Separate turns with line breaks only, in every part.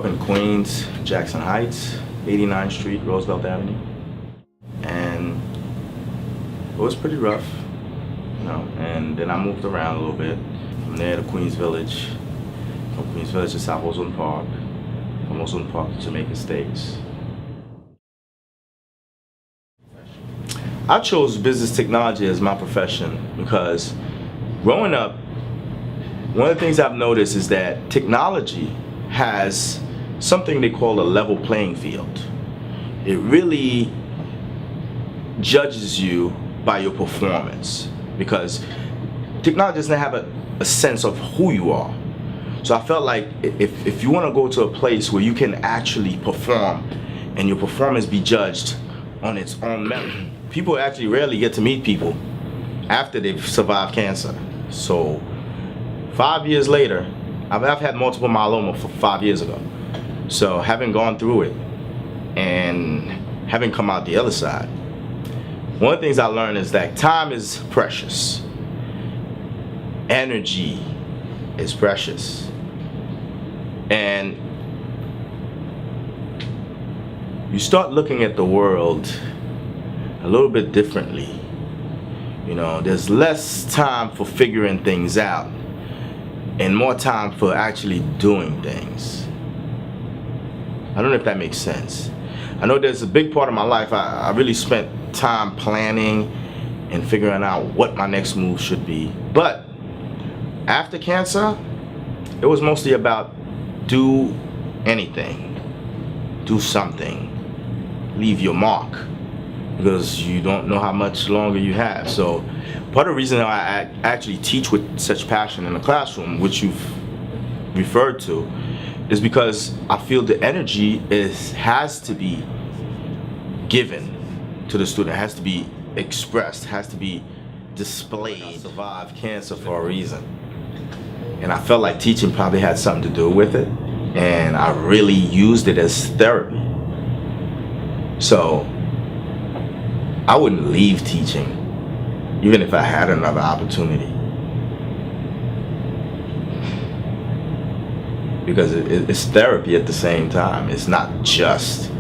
up in Queens, Jackson Heights, 89th Street, Roosevelt Avenue. And it was pretty rough, you know, and then I moved around a little bit. From there to Queens Village, from Queens Village to South Ozone Park, from Ozone Park to Jamaica Estates. I chose business technology as my profession because growing up, one of the things I've noticed is that technology has something they call a level playing field. It really judges you by your performance because technology doesn't have a sense of who you are. So I felt like if you want to go to a place where you can actually perform and your performance be judged on its own merit, people actually rarely get to meet people after they've survived cancer. So 5 years later, I've had multiple myeloma 5 years ago. So having gone through it and having come out the other side, one of the things I learned is that time is precious. Energy is precious. And you start looking at the world a little bit differently. You know, there's less time for figuring things out and more time for actually doing things. I don't know if that makes sense. I know there's a big part of my life I really spent time planning and figuring out what my next move should be. But after cancer, it was mostly about do anything, do something, leave your mark, because you don't know how much longer you have. So part of the reason I actually teach with such passion in the classroom, which you've referred to, is because I feel the energy has to be given to the student, has to be expressed, has to be displayed. I survived cancer for a reason. And I felt like teaching probably had something to do with it. And I really used it as therapy. So I wouldn't leave teaching, even if I had another opportunity. Because it's therapy at the same time. It's not just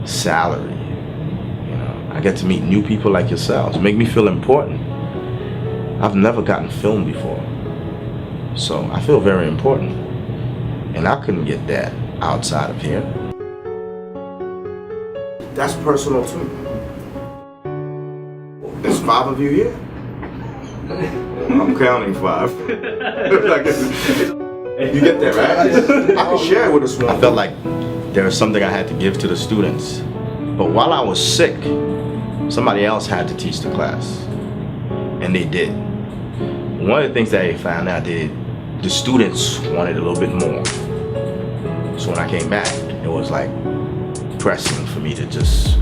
salary. You know, I get to meet new people like yourselves. Make me feel important. I've never gotten filmed before. So I feel very important. And I couldn't get that outside of here. That's personal too. There's 5 of you here? I'm counting 5. You get that, right? I can share it with a small. I felt like there was something I had to give to the students. But while I was sick, somebody else had to teach the class. And they did. One of the things that I found out the students wanted a little bit more. So when I came back, it was like pressing for me to just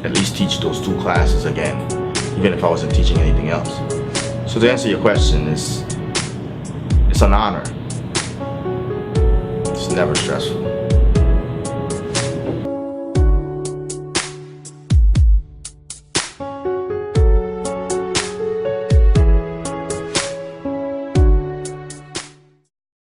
at least teach those 2 classes again, even if I wasn't teaching anything else. So to answer your question, it's an honor. It's never stressful.